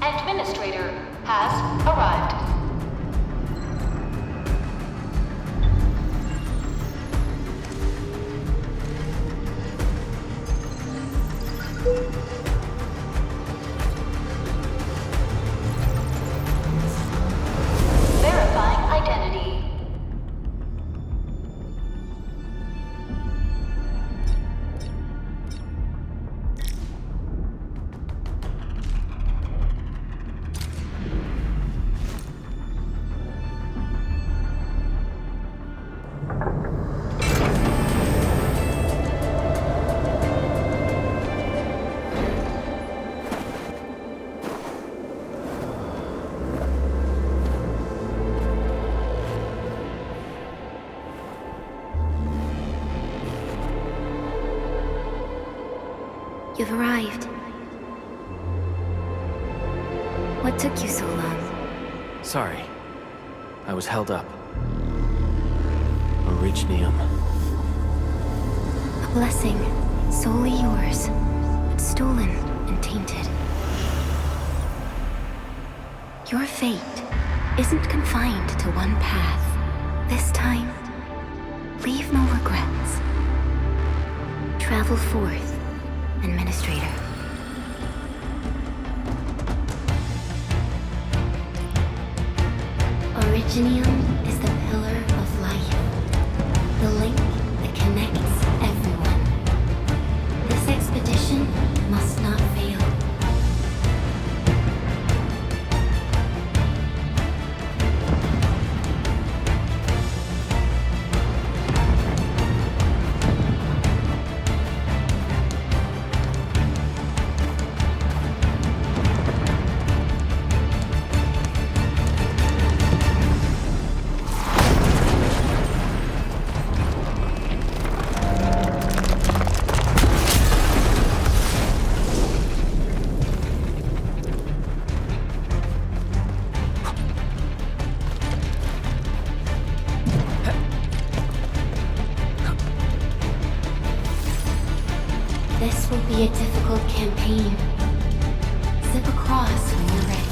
Administrator has arrived. Verifying identity. You've arrived. What took you so long? Sorry. I was held up. Originium. A blessing, solely yours, but stolen and tainted. Your fate isn't confined to one path. This time, leave no regrets. Travel forth, Administrator. Originium is the pillar of life, the link that connects everyone. This expedition must not fail. This will be a difficult campaign. Zip across when you're ready.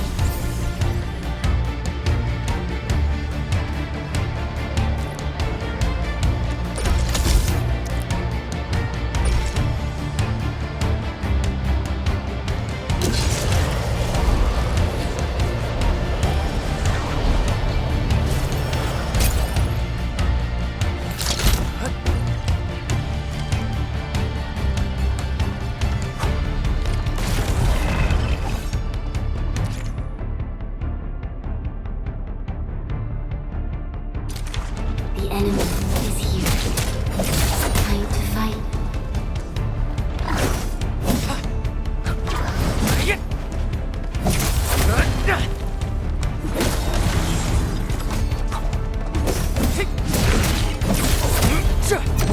The enemy is here. Time to fight.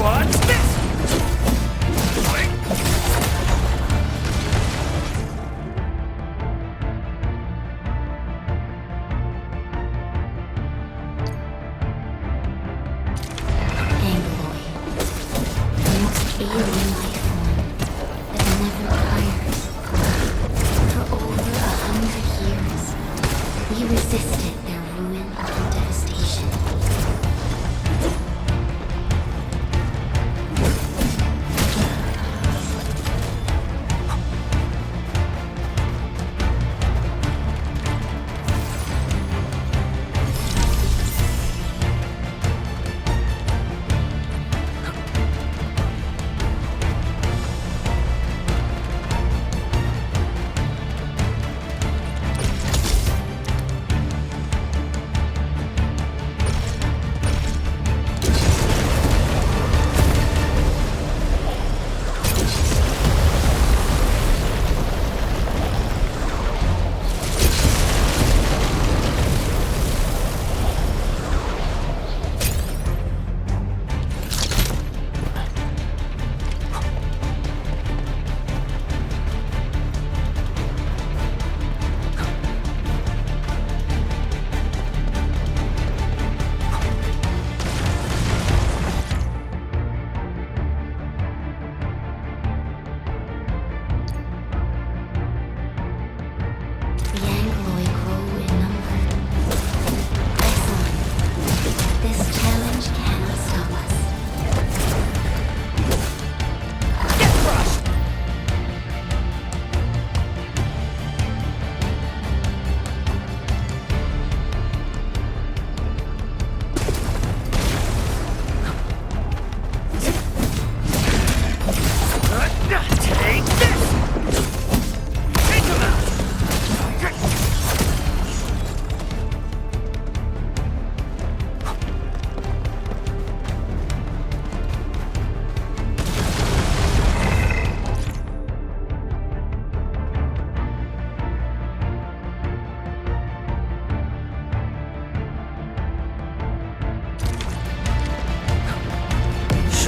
What's this? Alien life form that never tires. For over 100 years, we resisted their ruin and devastation.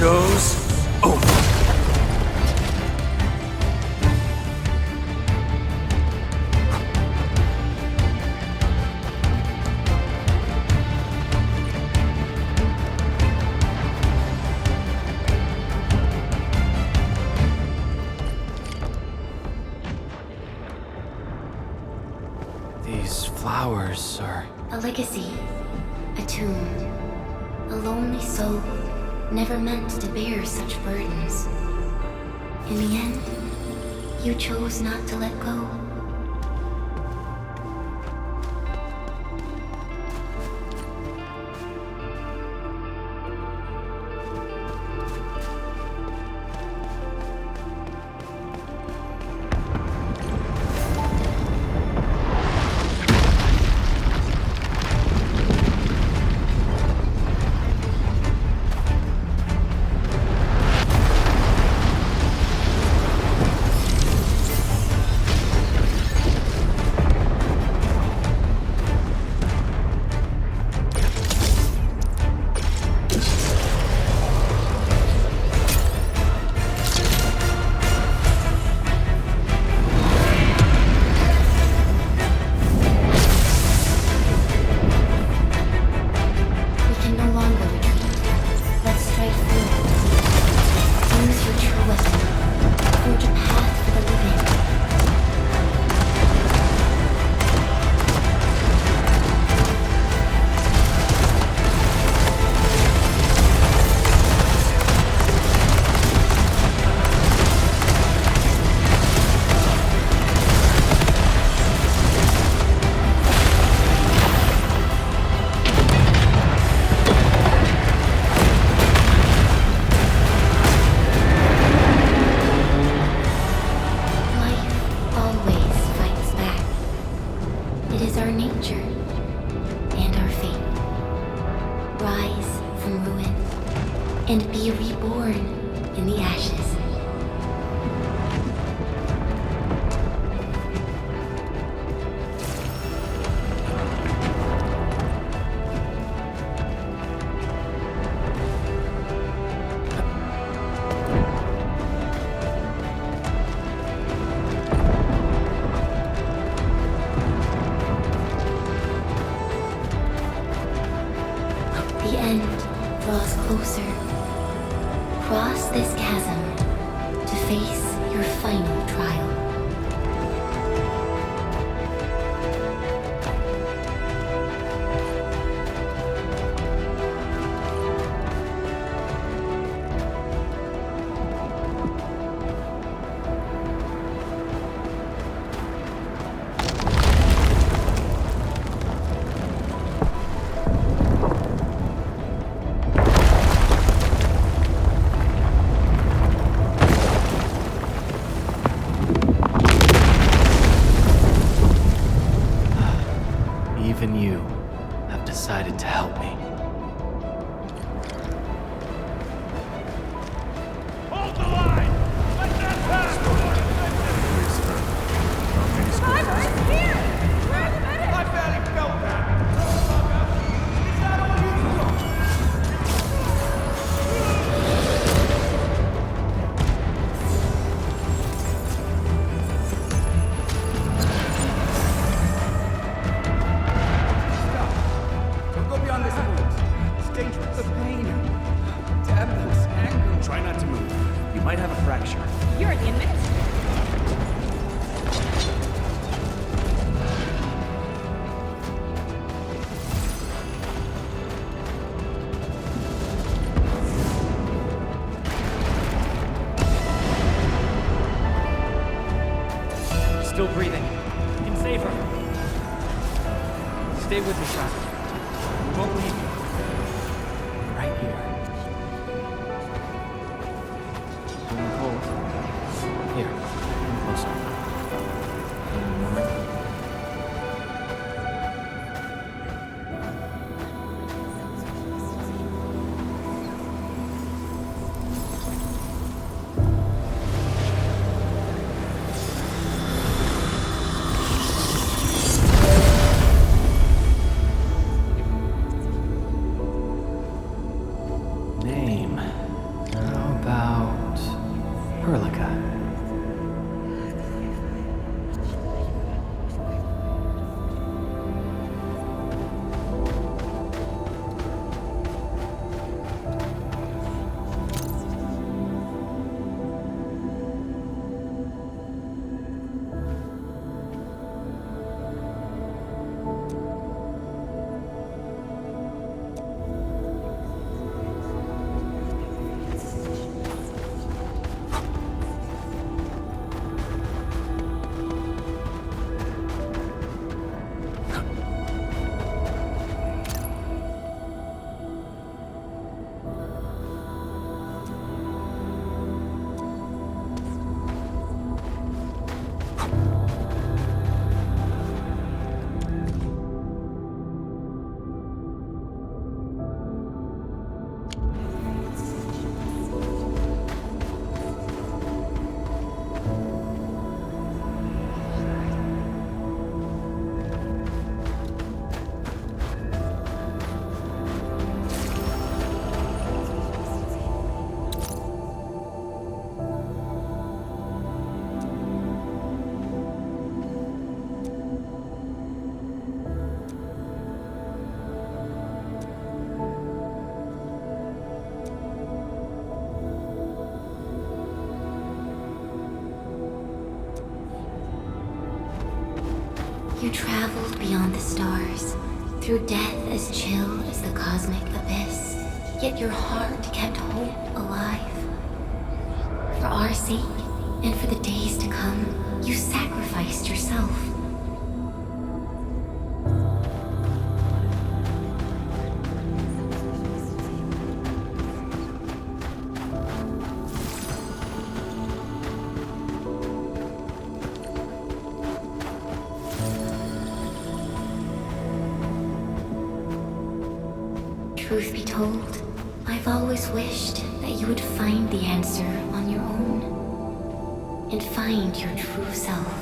show's over. These flowers are... A legacy, a tomb, a lonely soul, never meant to bear such burdens. In the end, you chose not to let go. And be reborn in the ashes. The end draws closer. Cross this chasm to face your final trial. Even you have decided to help me. Hold the line! Let that pass! Driver, it's here! Where are the medics? I barely felt that! Is that all you've got? Don't go beyond this point. It's dangerous. The pain. Damn this anger. Try not to move. You might have a fracture. You're the administrator. Still breathing. You can save her. Stay with me, Shaka. We won't leave you. Right here. Feeling cold? Here. Come closer. Feeling warm? You traveled beyond the stars, through death as chill as the cosmic abyss. Yet your heart kept hope alive. For our sake, and for the days to come, you sacrificed yourself. Truth be told, I've always wished that you would find the answer on your own, and find your true self.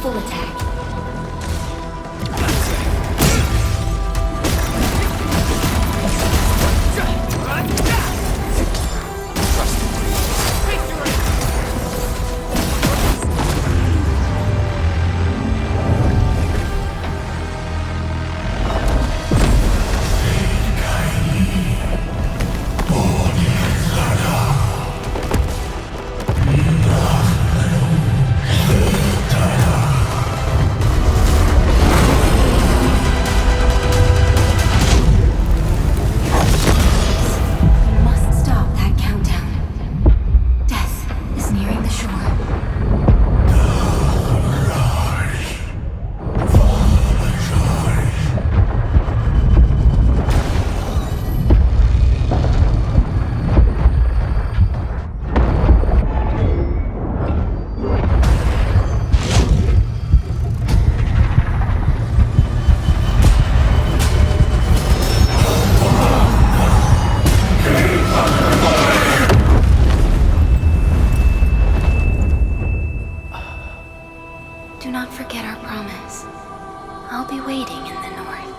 full attack. Do not forget our promise. I'll be waiting in the north.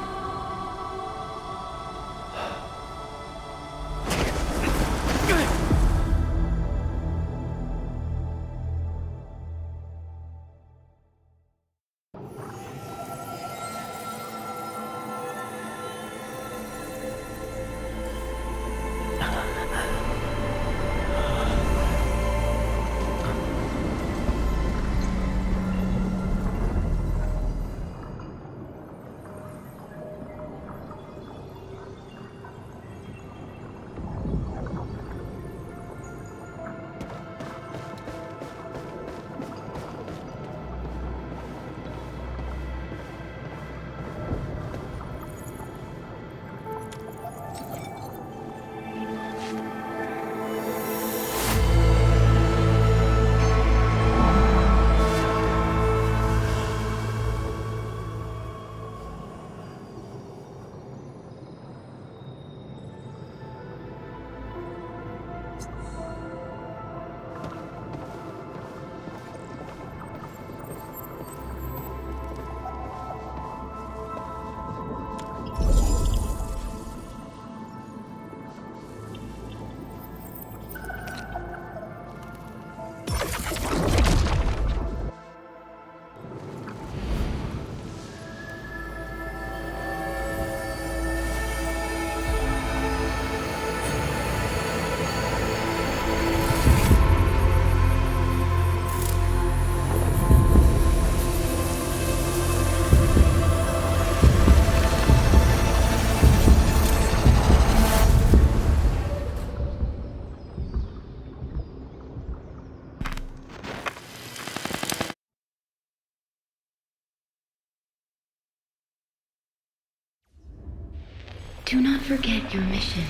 Do not forget your mission.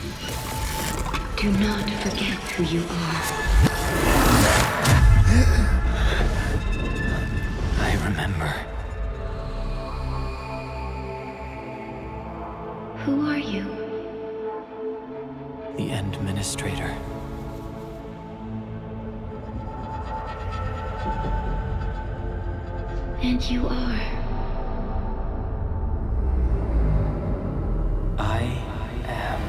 Do not forget who you are. I remember. Who are you? The Administrator. And you are. I am.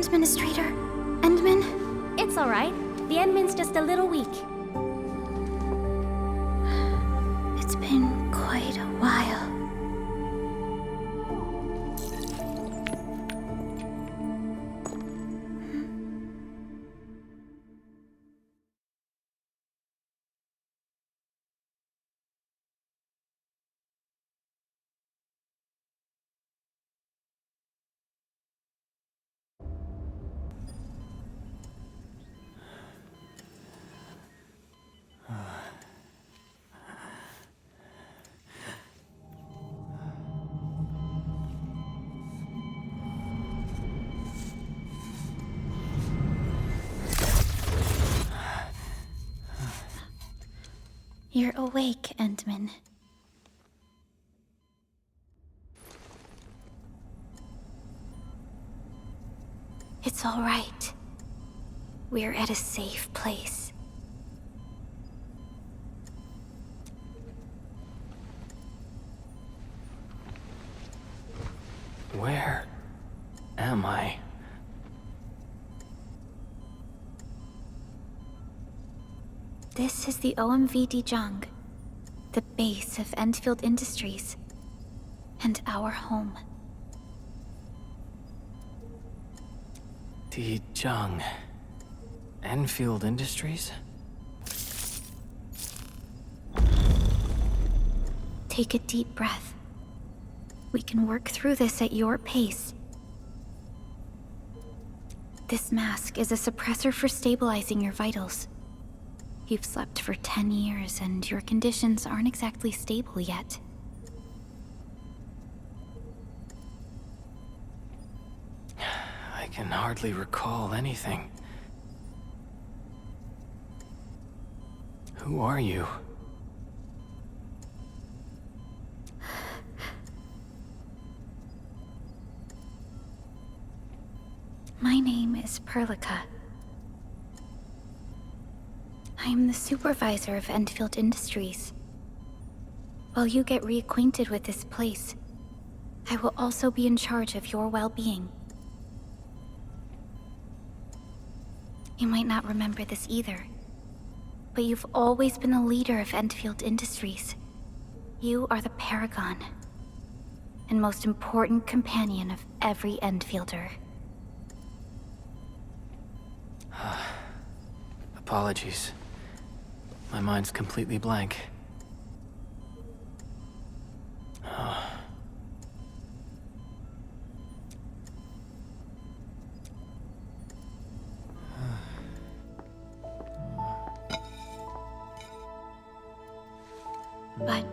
Administrator? Endman? It's alright. The Endman's just a little weak. It's been quite a while. You're awake, Endman. It's all right. We're at a safe place. Where am I? This is the OMV Dijong, the base of Endfield Industries, and our home. Dijong. Endfield Industries? Take a deep breath. We can work through this at your pace. This mask is a suppressor for stabilizing your vitals. You've slept for 10 years, and your conditions aren't exactly stable yet. I can hardly recall anything. Who are you? My name is Perlica. I am the supervisor of Endfield Industries. While you get reacquainted with this place, I will also be in charge of your well-being. You might not remember this either, but you've always been the leader of Endfield Industries. You are the paragon, and most important companion of every Endfielder. Apologies. My mind's completely blank. But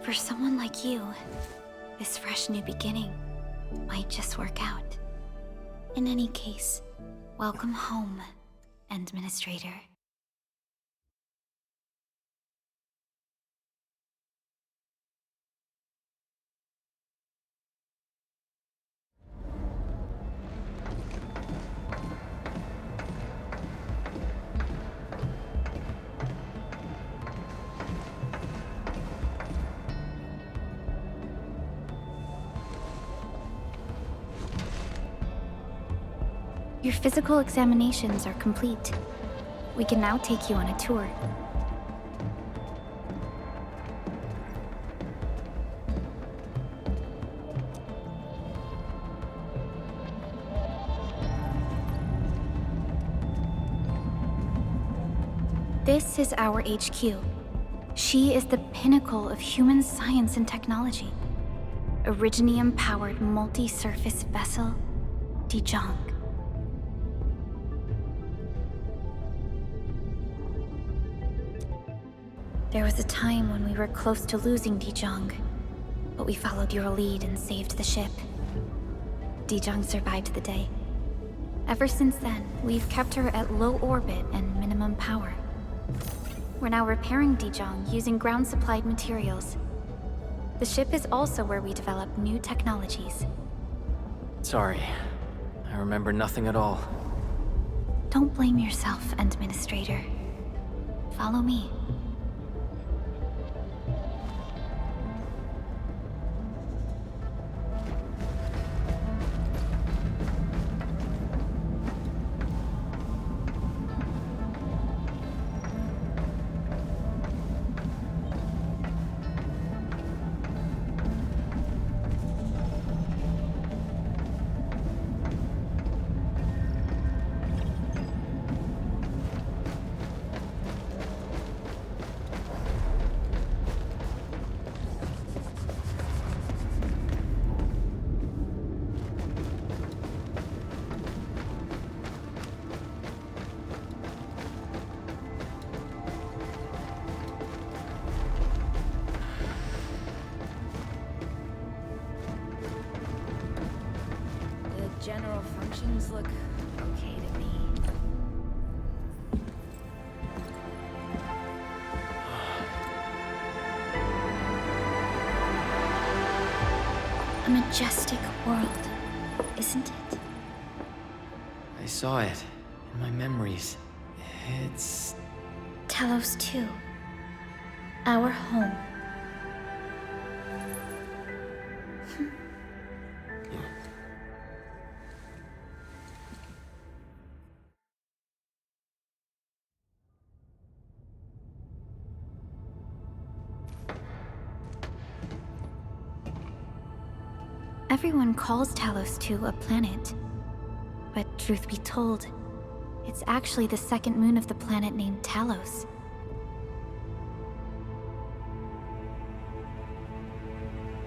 for someone like you, this fresh new beginning might just work out. In any case, welcome home, Administrator. Your physical examinations are complete. We can now take you on a tour. This is our HQ. She is the pinnacle of human science and technology. Originium-powered multi-surface vessel, Dijong. There was a time when we were close to losing Dijong, but we followed your lead and saved the ship. Dijong survived the day. Ever since then, we've kept her at low orbit and minimum power. We're now repairing Dijong using ground-supplied materials. The ship is also where we develop new technologies. Sorry. I remember nothing at all. Don't blame yourself, Administrator. Follow me. Conditions look okay to me. A majestic world, isn't it? I saw it in my memories. It's... Talos-II. Our home. Everyone calls Talos-II a planet. But truth be told, it's actually the second moon of the planet named Talos.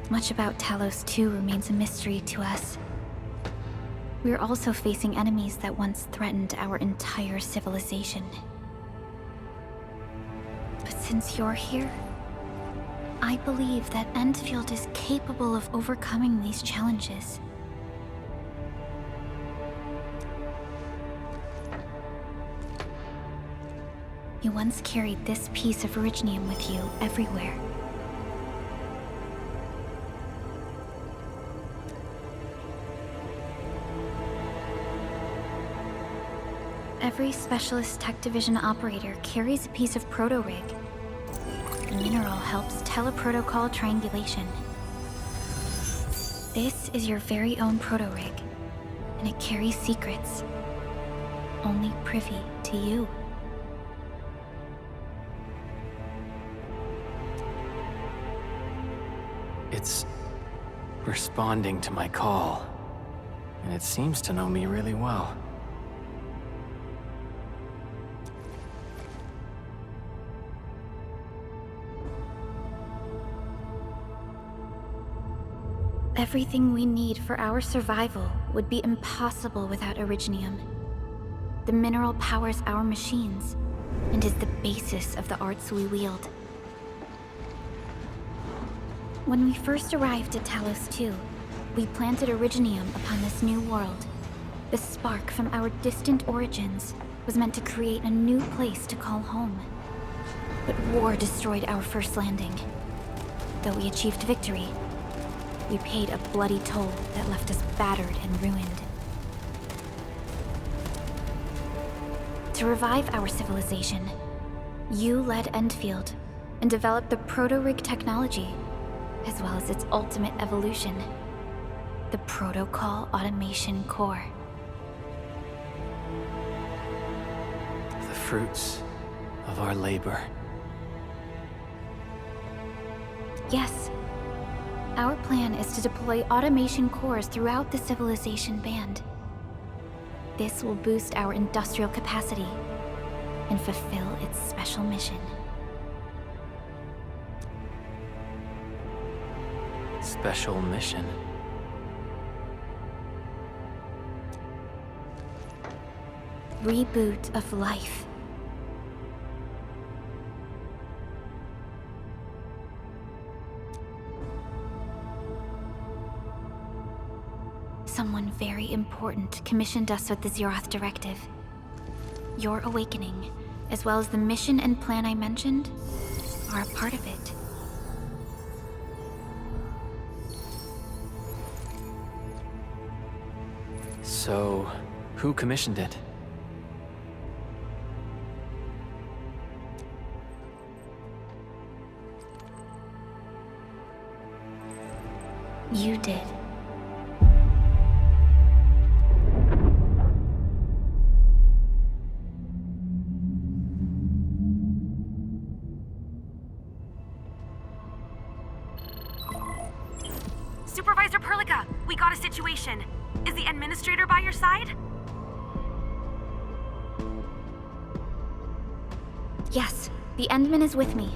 Much about Talos-II remains a mystery to us. We're also facing enemies that once threatened our entire civilization. But since you're here, I believe that Endfield is capable of overcoming these challenges. You once carried this piece of Originium with you everywhere. Every Specialist Tech Division operator carries a piece of proto-rig. The mineral helps teleprotocol triangulation. This is your very own proto-rig, and it carries secrets, only privy to you. It's responding to my call, and it seems to know me really well. Everything we need for our survival would be impossible without Originium. The mineral powers our machines, and is the basis of the arts we wield. When we first arrived at Talos-II, we planted Originium upon this new world. The spark from our distant origins was meant to create a new place to call home. But war destroyed our first landing. Though we achieved victory, we paid a bloody toll that left us battered and ruined. To revive our civilization, you led Endfield and developed the proto-rig technology, as well as its ultimate evolution, the Protocol Automation Core. The fruits of our labor. Yes. Our plan is to deploy automation cores throughout the civilization band. This will boost our industrial capacity and fulfill its special mission. Special mission. Reboot of life. Someone very important commissioned us with the Zeroth Directive. Your awakening, as well as the mission and plan I mentioned, are a part of it. So, who commissioned it? You did. Supervisor Perlica, we got a situation. Is the administrator by your side? Yes, the Endman is with me.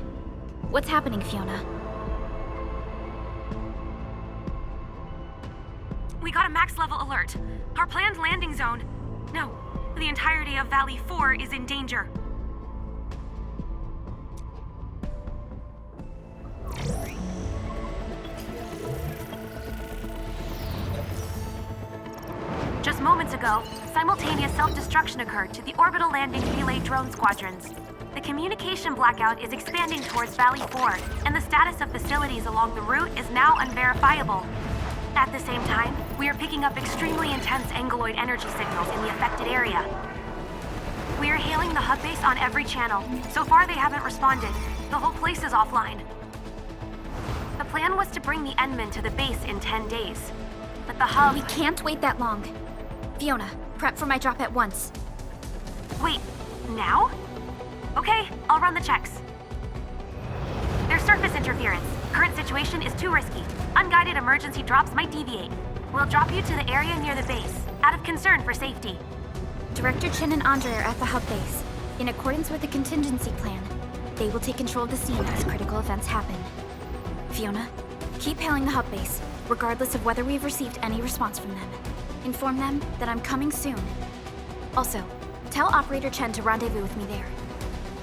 What's happening, Fiona? We got a max level alert. Our planned landing zone... No, the entirety of Valley 4 is in danger. Just moments ago, ago, simultaneous self-destruction occurred to the orbital landing relay drone squadrons. The communication blackout is expanding towards Valley 4, and the status of facilities along the route is now unverifiable. At the same time, we are picking up extremely intense angeloid energy signals in the affected area. We are hailing the hub base on every channel. So far, they haven't responded. The whole place is offline. The plan was to bring the Endmen to the base in 10 days. But the hub... We can't wait that long. Fiona, prep for my drop at once. Wait, now? Okay, I'll run the checks. There's surface interference. Current situation is too risky. Unguided emergency drops might deviate. We'll drop you to the area near the base, out of concern for safety. Director Chen and Andre are at the hub base. In accordance with the contingency plan, they will take control of the scene as critical events happen. Fiona, keep hailing the hub base, regardless of whether we've received any response from them. Inform them that I'm coming soon. Also, tell Operator Chen to rendezvous with me there.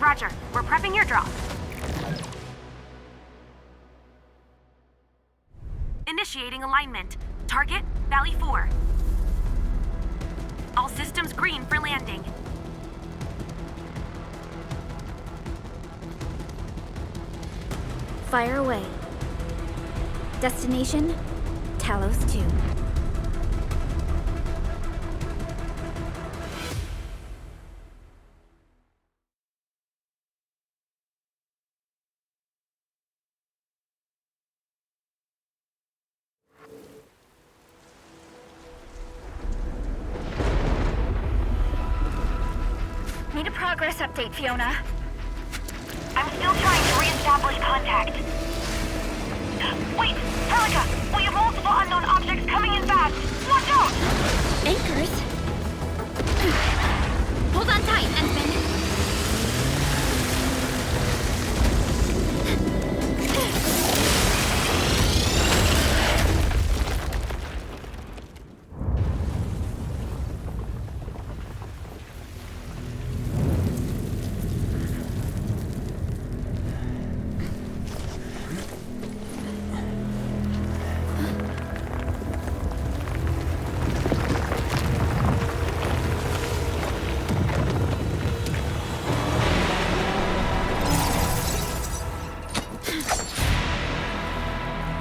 Roger, we're prepping your drop. Initiating alignment. Target, Valley 4. All systems green for landing. Fire away. Destination, Talos-II. Need a progress update, Fiona. I'm still trying to re-establish contact. Wait, Helica! We have multiple unknown objects coming in fast! Watch out! Anchors? Hold on tight, Endman.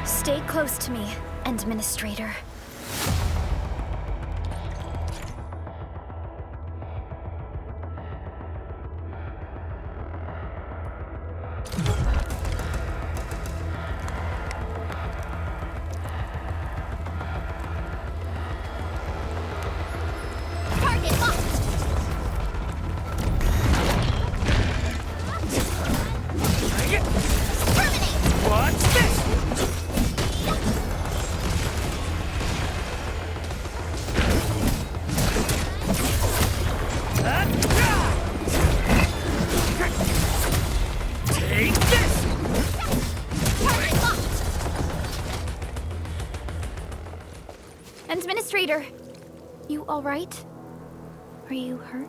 Stay close to me, Administrator. Target locked! Terminate! What's this? Take this! Target locked! Administrator, you all right? Are you hurt?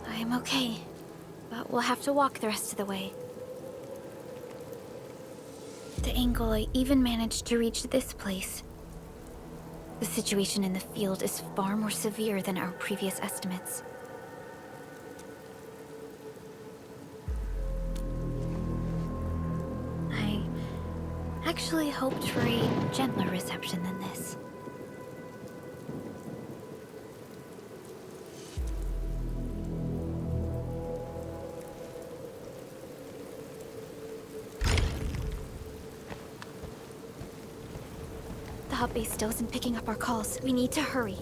I'm okay, but we'll have to walk the rest of the way. The angle I even managed to reach this place. The situation in the field is far more severe than our previous estimates. I actually hoped for a gentler reception than this. The hub base still isn't picking up our calls. We need to hurry.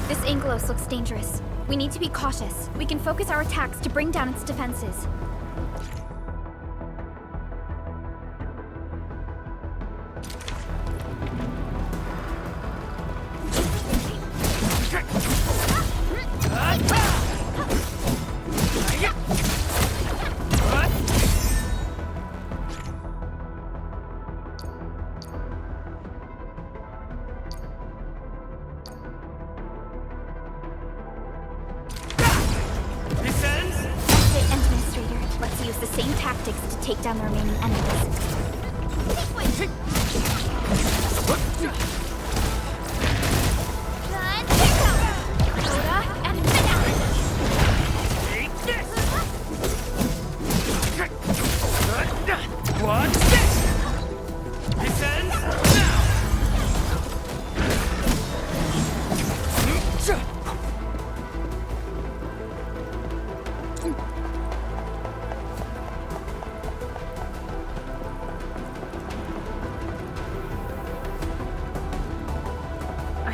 This Angelos looks dangerous. We need to be cautious. We can focus our attacks to bring down its defenses. Take down the remaining enemies.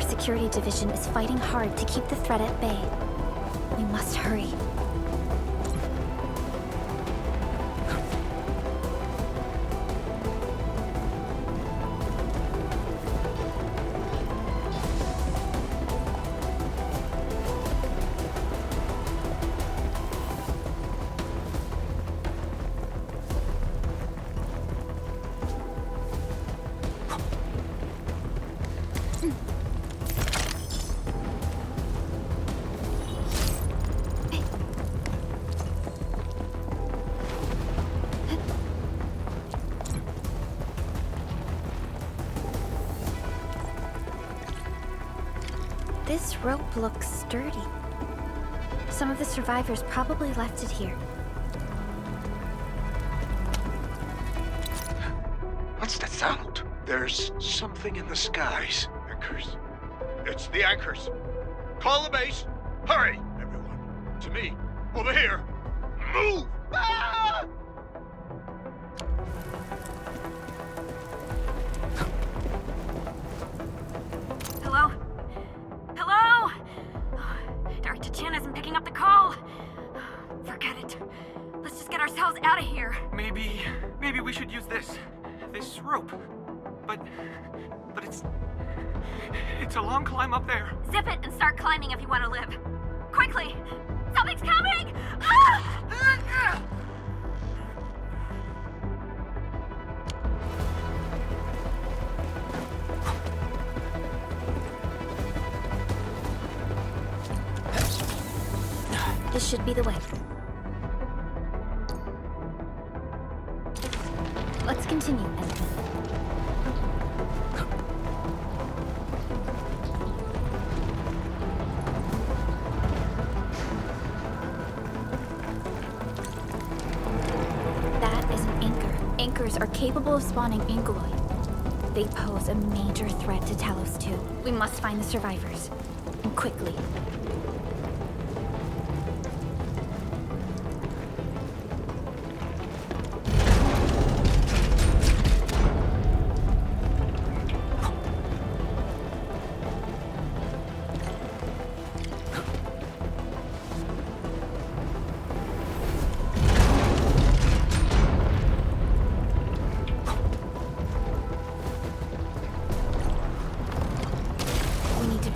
Security division is fighting hard to keep the threat at bay. We must hurry. This rope looks sturdy. Some of the survivors probably left it here. What's that sound? There's something in the skies. Anchors. It's the anchors. Call the base. Hurry, everyone. To me. Over here. Move! Ah! Hello? Hello? Dr. Chen isn't picking up the call. Forget it. Let's just get ourselves out of here. Maybe we should use this rope. But it's a long climb up there. Zip it and start climbing if you want to live. Quickly! Something's coming! Ah! This should be the way. Let's continue, Endfield. That is an anchor. Anchors are capable of spawning ankyloid. They pose a major threat to Talos-II. We must find the survivors. And quickly.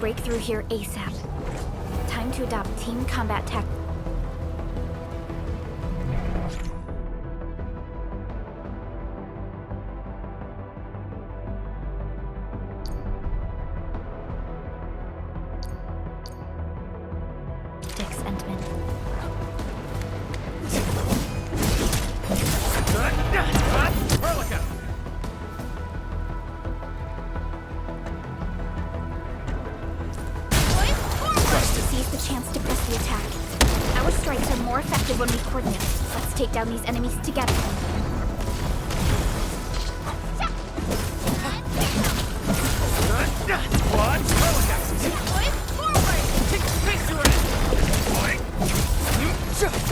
Break through here ASAP. Time to adopt team combat tactics. When we coordinate, let's take down these enemies together.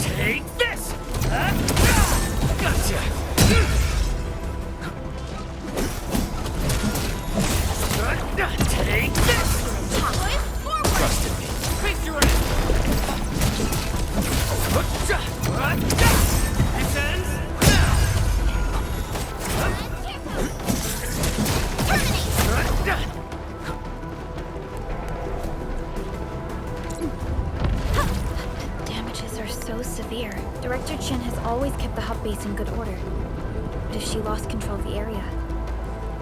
Take this! Gotcha! Take this! Trust in me. Face your end! Director Chin has always kept the hub base in good order. But if she lost control of the area,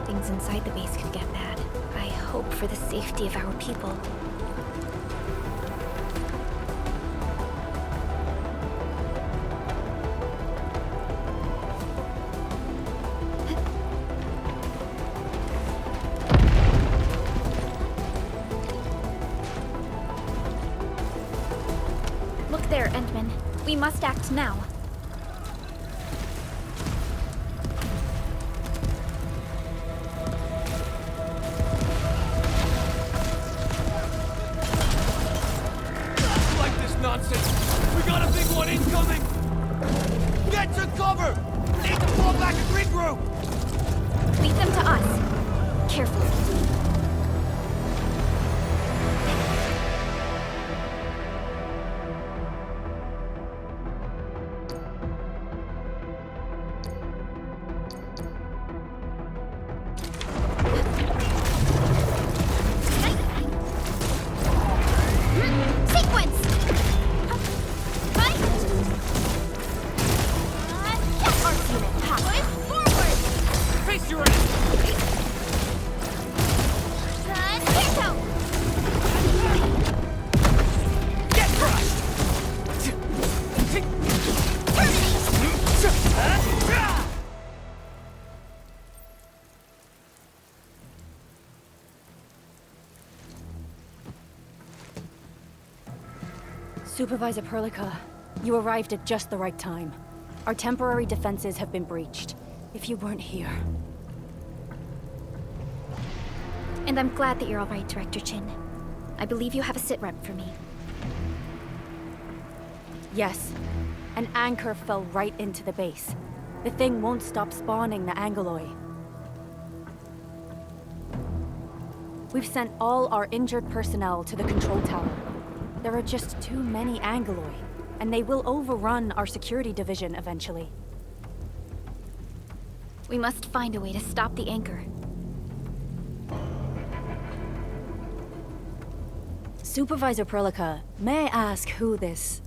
things inside the base could get bad. I hope for the safety of our people. Look there, Endman. We must act now. Like this nonsense! We got a big one incoming! Get to cover! We need to fall back and regroup! Lead them to us. Carefully. Supervisor Perlica, you arrived at just the right time. Our temporary defenses have been breached. If you weren't here... And I'm glad that you're all right, Director Chin. I believe you have a sit-rep for me. Yes. An anchor fell right into the base. The thing won't stop spawning the Angoloi. We've sent all our injured personnel to the control tower. There are just too many Angoloi, and they will overrun our security division eventually. We must find a way to stop the anchor. Supervisor Perlica, may I ask who this...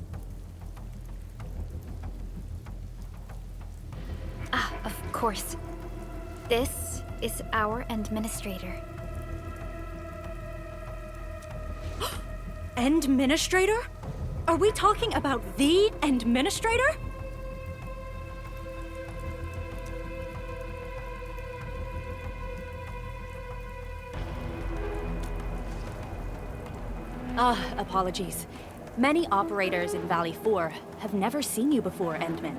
Ah, of course. This is our administrator. Administrator? Are we talking about the Administrator? Apologies. Many operators in Valley 4 have never seen you before, Endman.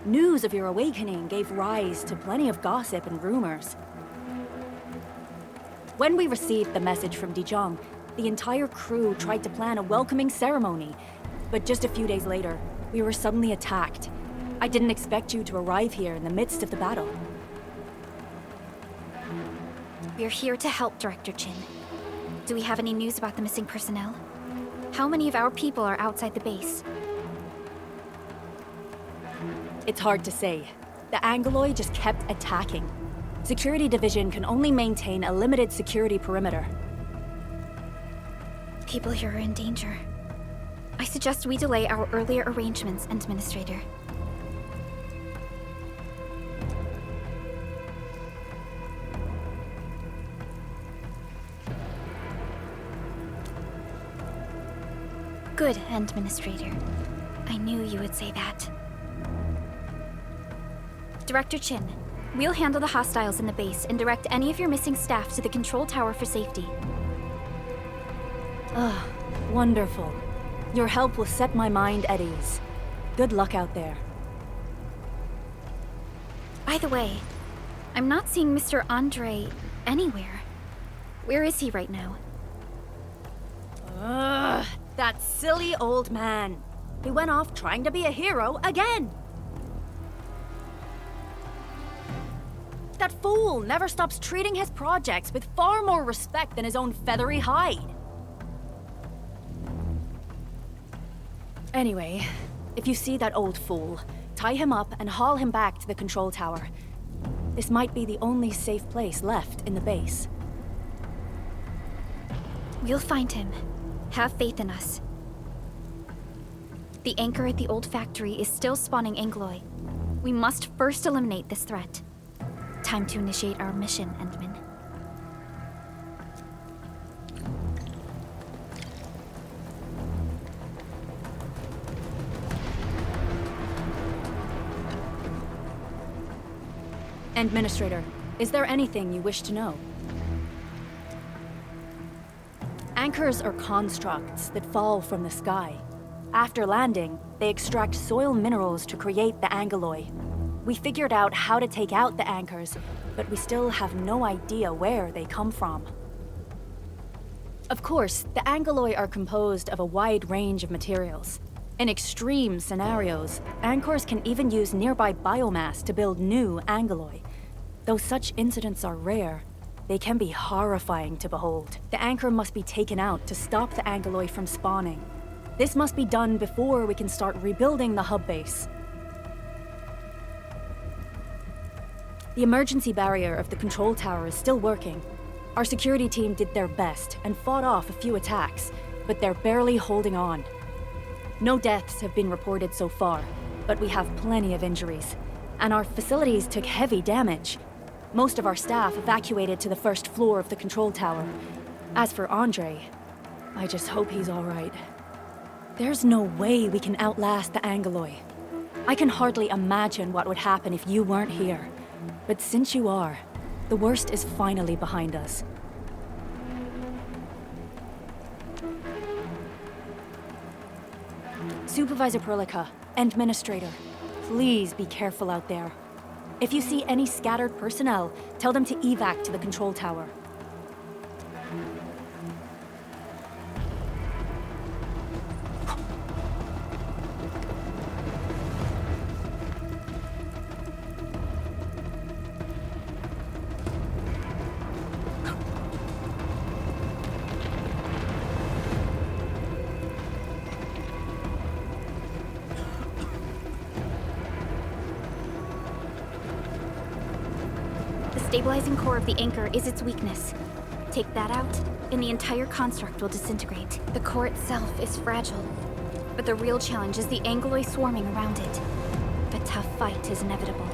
News of your awakening gave rise to plenty of gossip and rumors. When we received the message from Dijon, the entire crew tried to plan a welcoming ceremony, but just a few days later, we were suddenly attacked. I didn't expect you to arrive here in the midst of the battle. We're here to help, Director Chin. Do we have any news about the missing personnel? How many of our people are outside the base? It's hard to say. The Angoloi just kept attacking. Security Division can only maintain a limited security perimeter. People here are in danger. I suggest we delay our earlier arrangements, Administrator. Good, Administrator. I knew you would say that. Director Chin, we'll handle the hostiles in the base and direct any of your missing staff to the control tower for safety. Ah, wonderful. Your help will set my mind at ease. Good luck out there. By the way, I'm not seeing Mr. Andre anywhere. Where is he right now? Ugh, that silly old man. He went off trying to be a hero again. That fool never stops treating his projects with far more respect than his own feathery hide. Anyway, if you see that old fool, tie him up and haul him back to the control tower. This might be the only safe place left in the base. We'll find him. Have faith in us. The anchor at the old factory is still spawning Angloy. We must first eliminate this threat. Time to initiate our mission, Endman. Administrator, is there anything you wish to know? Anchors are constructs that fall from the sky. After landing, they extract soil minerals to create the angeloy. We figured out how to take out the anchors, but we still have no idea where they come from. Of course, the angeloy are composed of a wide range of materials. In extreme scenarios, anchors can even use nearby biomass to build new angeloy. Though such incidents are rare, they can be horrifying to behold. The anchor must be taken out to stop the angeloy from spawning. This must be done before we can start rebuilding the hub base. The emergency barrier of the control tower is still working. Our security team did their best and fought off a few attacks, but they're barely holding on. No deaths have been reported so far, but we have plenty of injuries, and our facilities took heavy damage. Most of our staff evacuated to the first floor of the control tower. As for Andre, I just hope he's all right. There's no way we can outlast the angeloy. I can hardly imagine what would happen if you weren't here. But since you are, the worst is finally behind us. Supervisor Perlica, Administrator, please be careful out there. If you see any scattered personnel, tell them to evac to the control tower. The stabilizing core of the anchor is its weakness. Take that out, and the entire construct will disintegrate. The core itself is fragile, but the real challenge is the angeloy swarming around it. A tough fight is inevitable.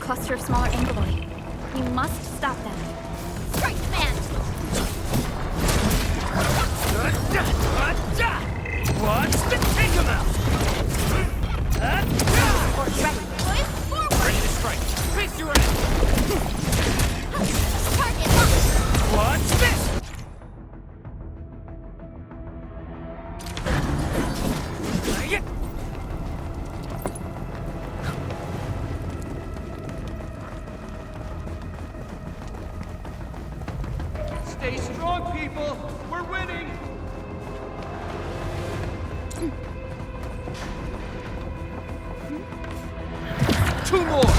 Cluster of smaller angeloy. We must stop them. Strike command! What's the take 'em out? Force ready. Forward! Ready to strike. Face your end. Target locked! What's this? Stay strong, people! We're winning! Two more!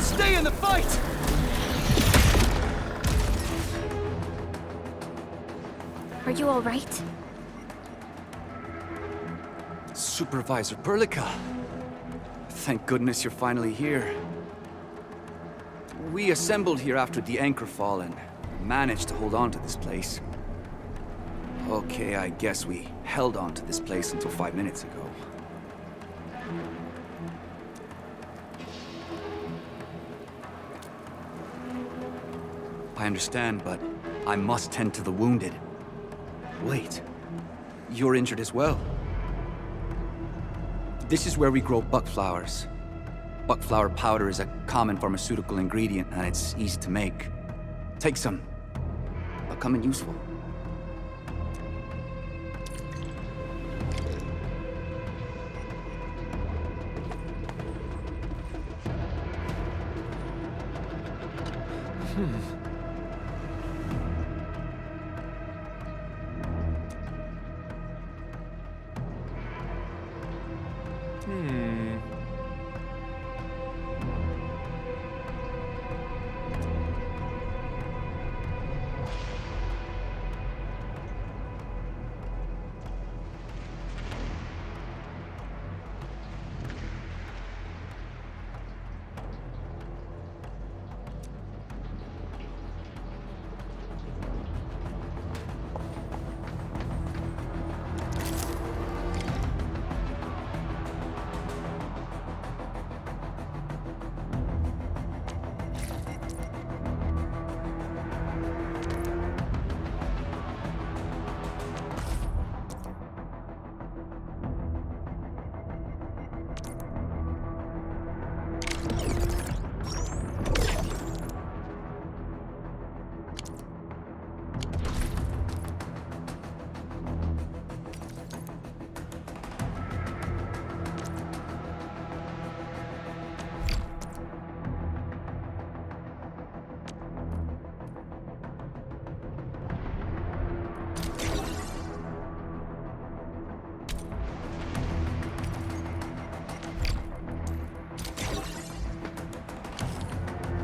Stay in the fight! Are you all right? Supervisor Perlica. Thank goodness you're finally here. We assembled here after the anchor fall and managed to hold on to this place. Okay, I guess we held on to this place until 5 minutes ago. I understand, but I must tend to the wounded. Wait, you're injured as well. This is where we grow buckflowers. Buckflower powder is a common pharmaceutical ingredient, and it's easy to make. Take some. They'll come in useful.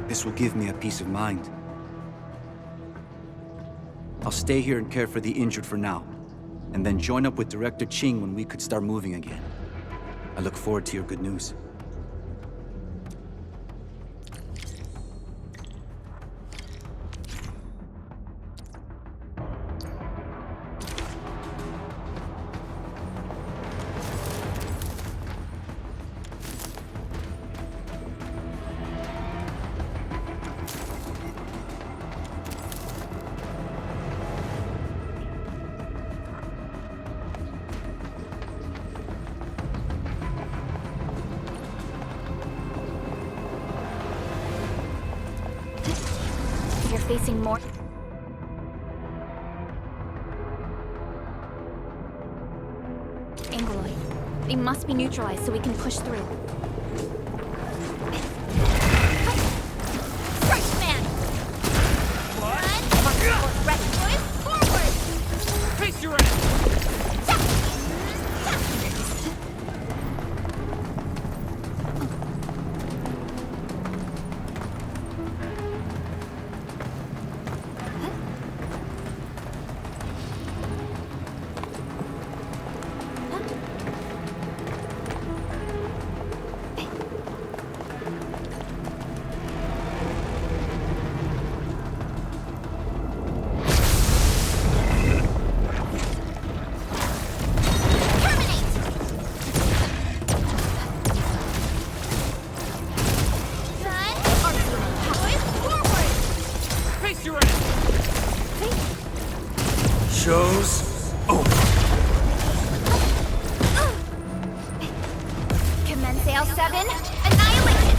This will give me a peace of mind. I'll stay here and care for the injured for now, and then join up with Director Ching when we could start moving again. I look forward to your good news. Facing more. Angloid. They must be neutralized so we can push through. First man! Run! Ready, boys! Forward! Face your ass! Show's over. Commence L7, annihilation!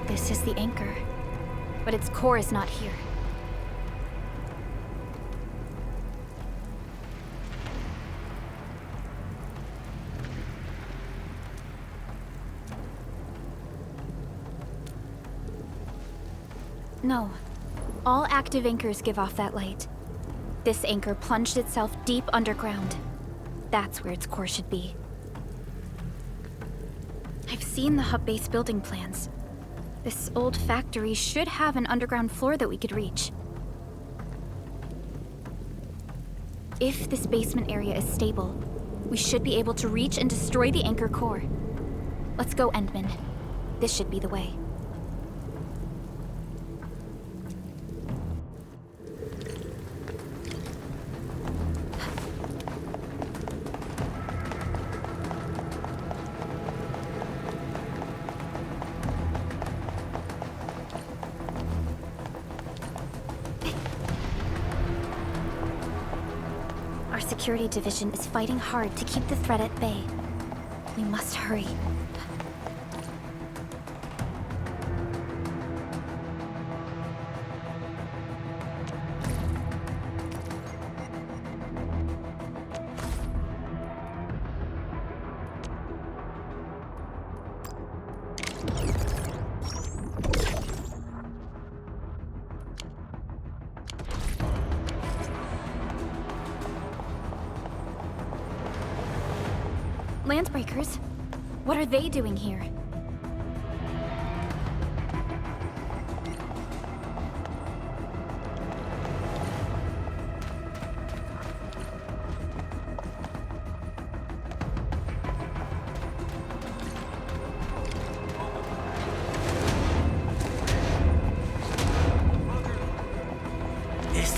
This is the anchor, but its core is not here. No. All active anchors give off that light. This anchor plunged itself deep underground. That's where its core should be. I've seen the hub base building plans. This old factory should have an underground floor that we could reach. If this basement area is stable, we should be able to reach and destroy the anchor core. Let's go, Endman. This should be the way. Our security division is fighting hard to keep the threat at bay. We must hurry. Landbreakers? What are they doing here?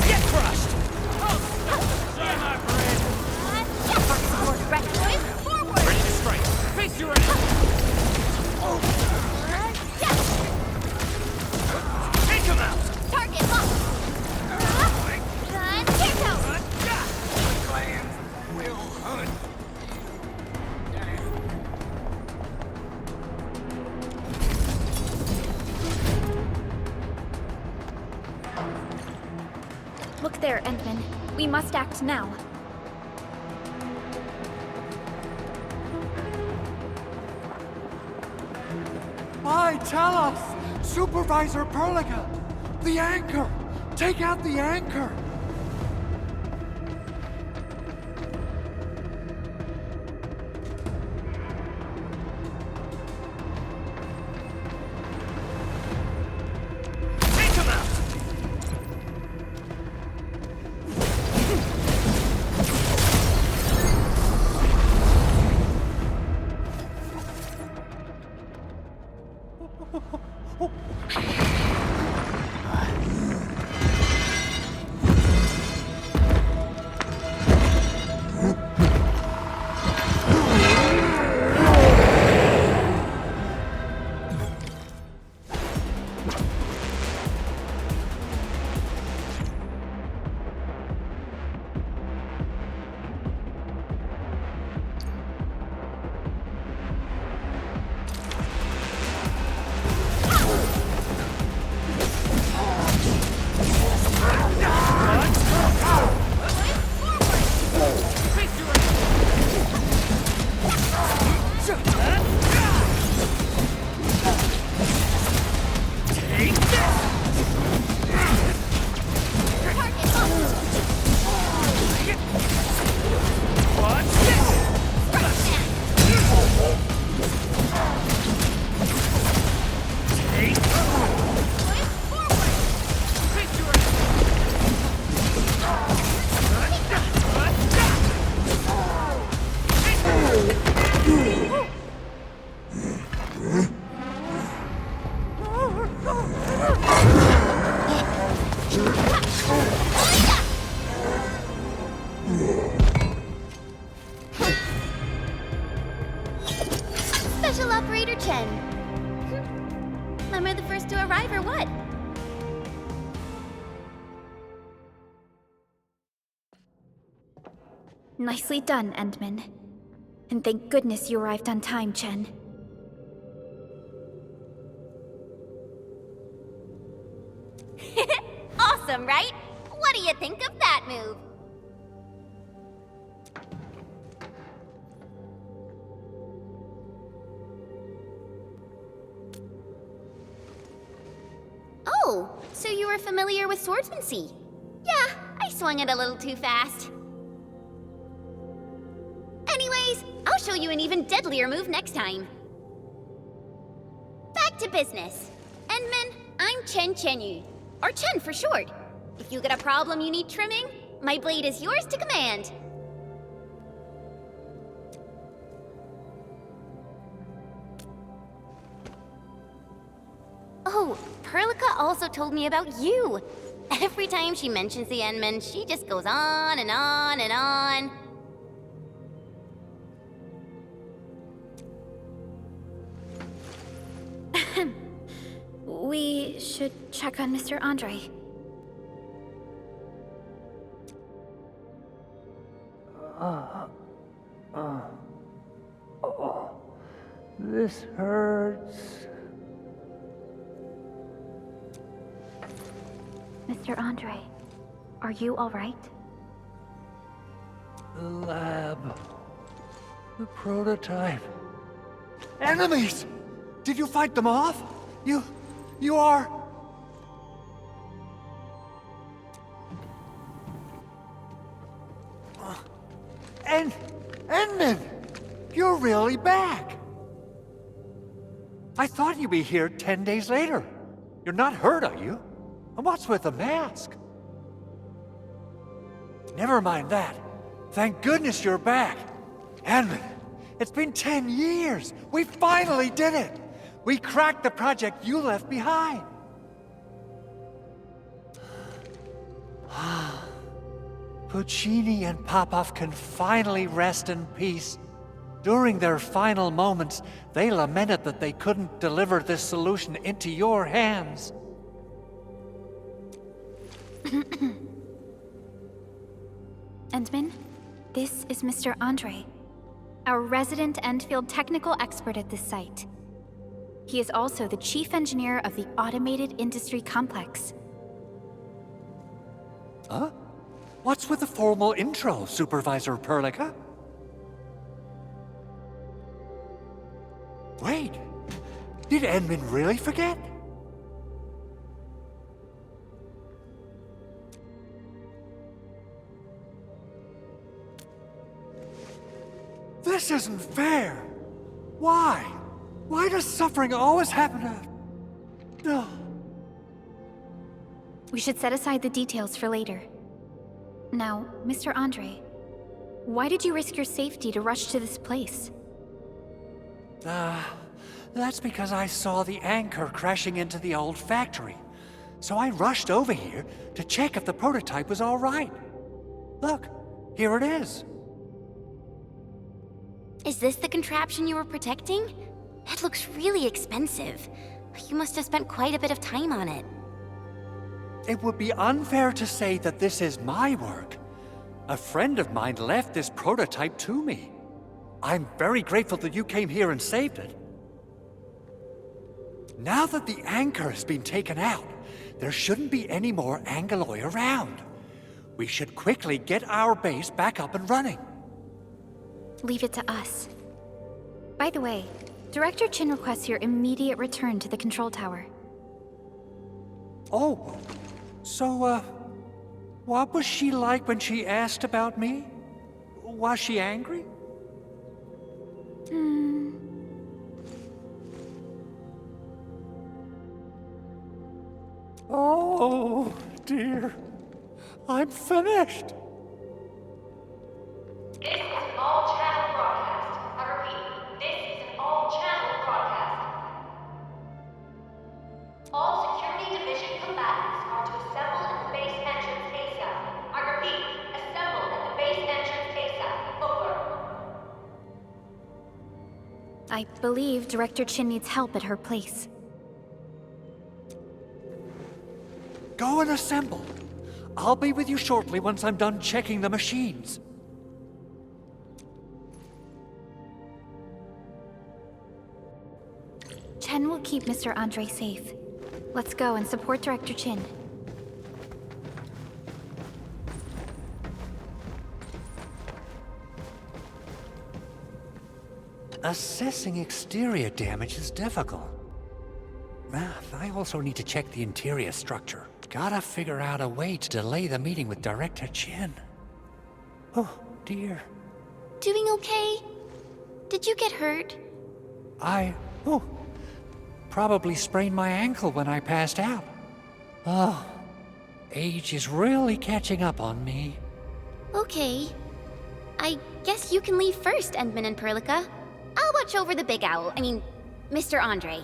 Get crushed! Ready to strike! Face your ass! Take him out! Target locked! Will hunt. Look there, Endman. We must act now. Hi, Talos! Supervisor Perliga! The anchor! Take out the anchor! Take him out! Special Operator Chen. Am I the first to arrive or what? Nicely done, Endman. And thank goodness you arrived on time, Chen. Awesome, right? What do you think of that move? Oh, so you were familiar with swordsmancy? Yeah, I swung it a little too fast. Anyways, I'll show you an even deadlier move next time. Back to business. Endman, I'm Chen Chenyu, or Chen for short. If you got a problem you need trimming, my blade is yours to command. Oh, Perlica also told me about you. Every time she mentions the Endmen, she just goes on and on and on. We should check on Mr. Andre. This hurts. Mr. Andre, are you all right? The lab. The prototype. Enemies! Did you fight them off? You are... Endman! You're really back! I thought you'd be here 10 days later. You're not hurt, are you? And what's with the mask? Never mind that. Thank goodness you're back. Endman, it's been 10 years. We finally did it. We cracked the project you left behind. Puccini and Popov can finally rest in peace. During their final moments, they lamented that they couldn't deliver this solution into your hands. Endman, this is Mr. Andre, our resident Endfield technical expert at this site. He is also the chief engineer of the automated industry complex. Huh? What's with the formal intro, Supervisor Perlica? Wait, did Endman really forget? This isn't fair! Why? Why does suffering always happen to... No. We should set aside the details for later. Now, Mr. Andre, why did you risk your safety to rush to this place? That's because I saw the anchor crashing into the old factory. So I rushed over here to check if the prototype was all right. Look, here it is. Is this the contraption you were protecting? It looks really expensive. You must have spent quite a bit of time on it. It would be unfair to say that this is my work. A friend of mine left this prototype to me. I'm very grateful that you came here and saved it. Now that the anchor has been taken out, there shouldn't be any more Angeloi around. We should quickly get our base back up and running. Leave it to us. By the way, Director Chin requests your immediate return to the control tower. Oh, so, what was she like when she asked about me? Was she angry? Oh, dear. I'm finished. This is an all-channel broadcast. I repeat, this is an all-channel broadcast. All Security Division combatants are to assemble at the base entrance ASAP. I repeat, assemble at the base entrance ASAP. Over. I believe Director Chin needs help at her place. Go and assemble. I'll be with you shortly once I'm done checking the machines. Chen will keep Mr. Andre safe. Let's go and support Director Chin. Assessing exterior damage is difficult. I also need to check the interior structure. Gotta figure out a way to delay the meeting with Director Chin. Oh, dear. Doing okay? Did you get hurt? Probably sprained my ankle when I passed out. Oh, age is really catching up on me. Okay. I guess you can leave first, Endman and Perlica. I'll watch over the Big Owl. Mr. Andre.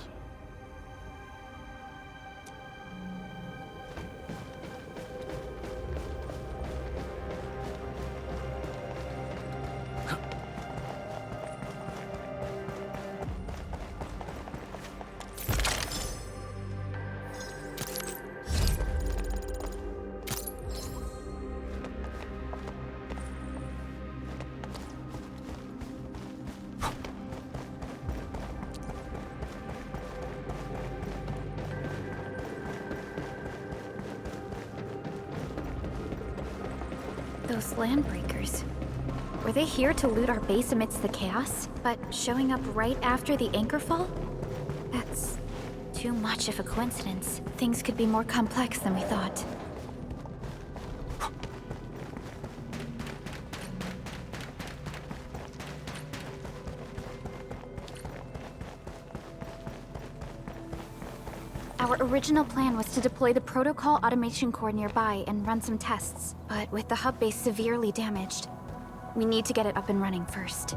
Those landbreakers. Were they here to loot our base amidst the chaos, but showing up right after the anchor fall? That's too much of a coincidence. Things could be more complex than we thought. Our original plan was to deploy the protocol automation core nearby and run some tests, but with the hub base severely damaged, we need to get it up and running first.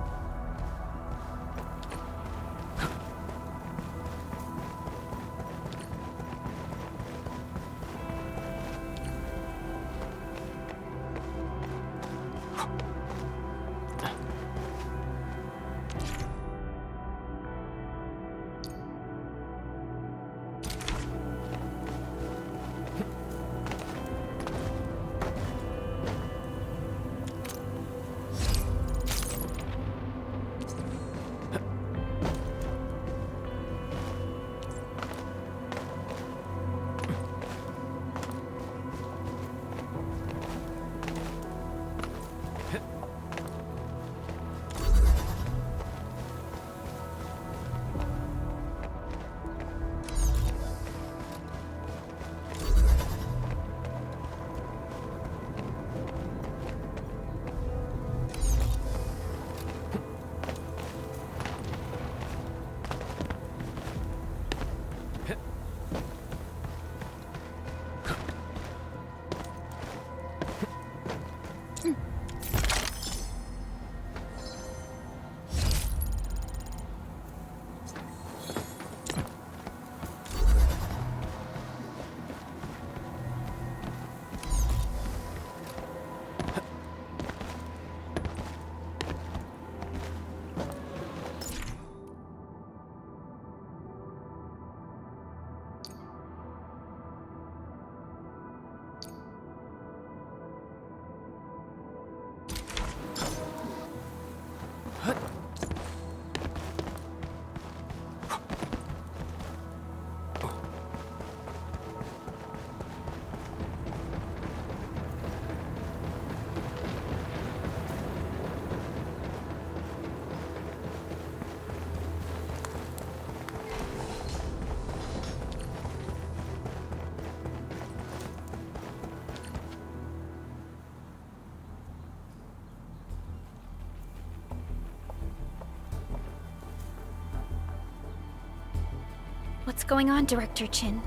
What's going on, Director Chin?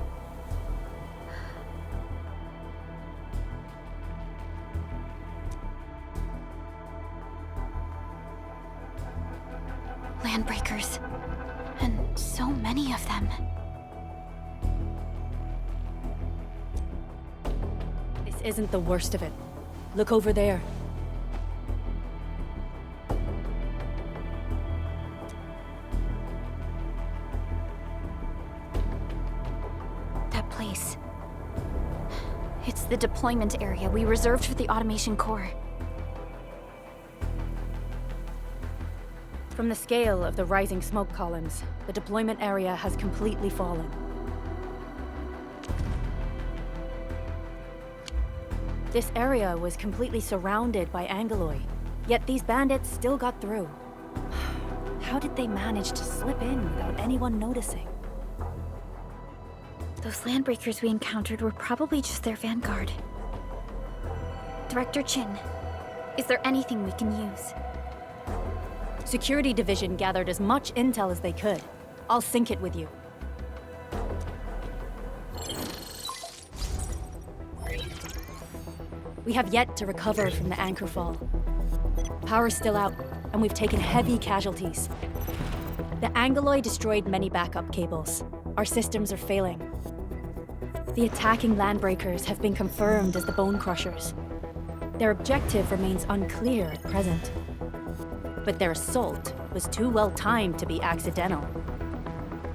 Landbreakers. And so many of them. This isn't the worst of it. Look over there. It's the deployment area we reserved for the automation core. From the scale of the rising smoke columns, the deployment area has completely fallen. This area was completely surrounded by Angeloi, yet these bandits still got through. How did they manage to slip in without anyone noticing? Those landbreakers we encountered were probably just their vanguard. Director Chin, is there anything we can use? Security Division gathered as much intel as they could. I'll sync it with you. We have yet to recover from the anchor fall. Power's still out, and we've taken heavy casualties. The Angeloi destroyed many backup cables. Our systems are failing. The attacking landbreakers have been confirmed as the Bone Crushers. Their objective remains unclear at present. But their assault was too well timed to be accidental.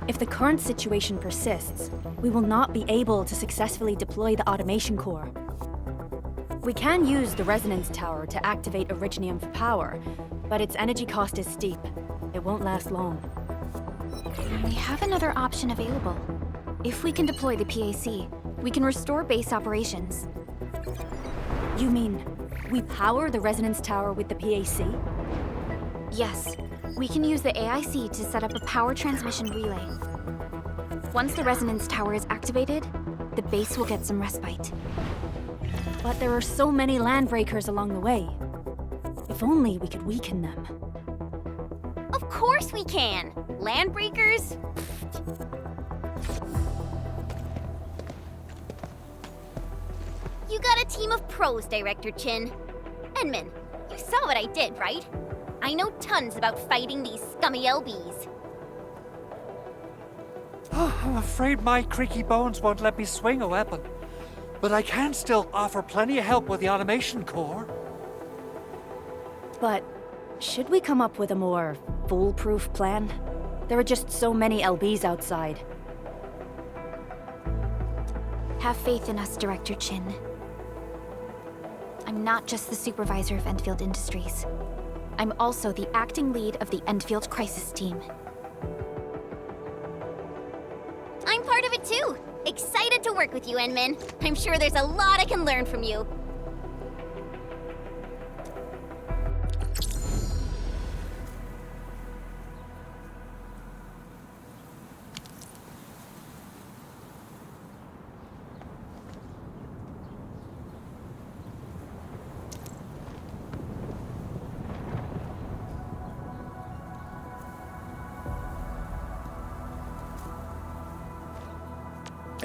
If the current situation persists, we will not be able to successfully deploy the automation core. We can use the resonance tower to activate Originium for power, but its energy cost is steep. It won't last long. We have another option available. If we can deploy the PAC, we can restore base operations. You mean We power the resonance tower with the PAC? Yes, we can use the AIC to set up a power transmission relay. Once the resonance tower is activated, the base will get some respite. But there are so many landbreakers along the way. If only we could weaken them. Of course we can! Landbreakers? You got a team of pros, Director Chin. Enman, you saw what I did, right? I know tons about fighting these scummy LBs. I'm afraid my creaky bones won't let me swing a weapon. But I can still offer plenty of help with the automation core. But should we come up with a more foolproof plan? There are just so many LBs outside. Have faith in us, Director Chin. I'm not just the supervisor of Endfield Industries. I'm also the acting lead of the Endfield Crisis Team. I'm part of it too! Excited to work with you, Enman. I'm sure there's a lot I can learn from you.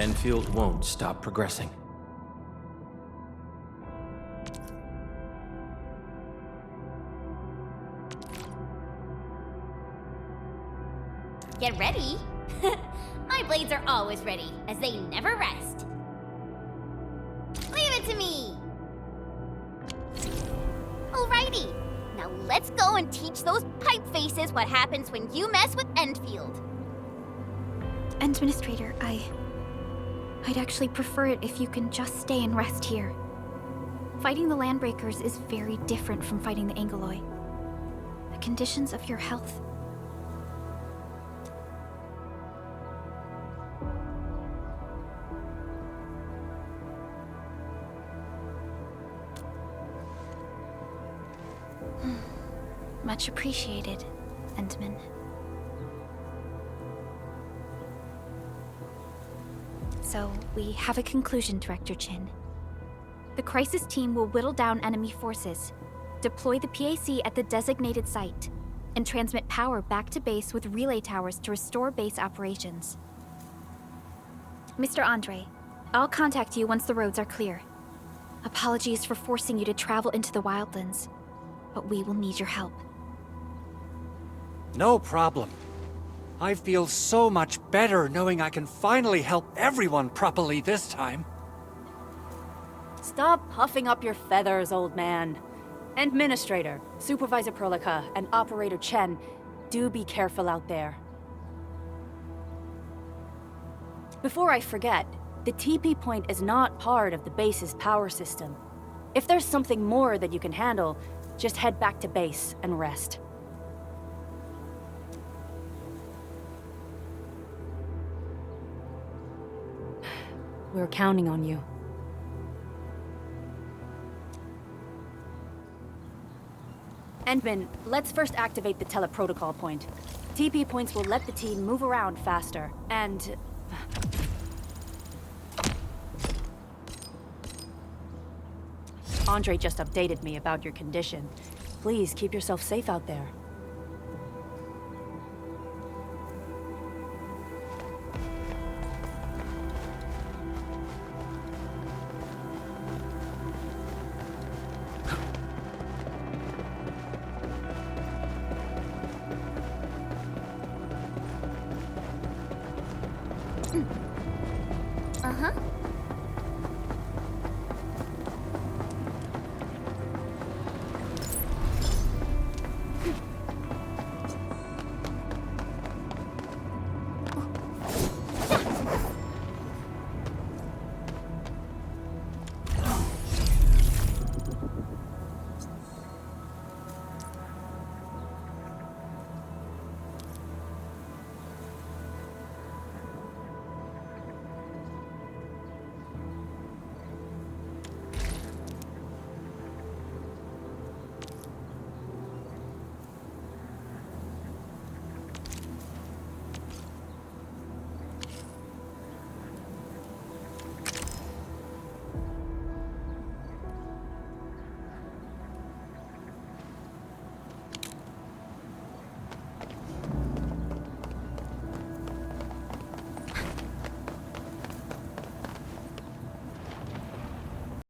Endfield won't stop progressing. Get ready? My blades are always ready, as they never rest. Leave it to me! Alrighty, now let's go and teach those pipe faces what happens when you mess with Endfield. Administrator, I'd actually prefer it if you can just stay and rest here. Fighting the Landbreakers is very different from fighting the Angoloi. The conditions of your health... Much appreciated, Endman. So, we have a conclusion, Director Chin. The Crisis Team will whittle down enemy forces, deploy the PAC at the designated site, and transmit power back to base with relay towers to restore base operations. Mr. Andre, I'll contact you once the roads are clear. Apologies for forcing you to travel into the wildlands, but we will need your help. No problem. I feel so much better knowing I can finally help everyone properly this time. Stop puffing up your feathers, old man. Administrator, Supervisor Prolica, and Operator Chen, do be careful out there. Before I forget, the TP point is not part of the base's power system. If there's something more that you can handle, just head back to base and rest. We're counting on you. Endman, let's first activate the teleprotocol point. TP points will let the team move around faster, and... Andre just updated me about your condition. Please keep yourself safe out there. Uh-huh.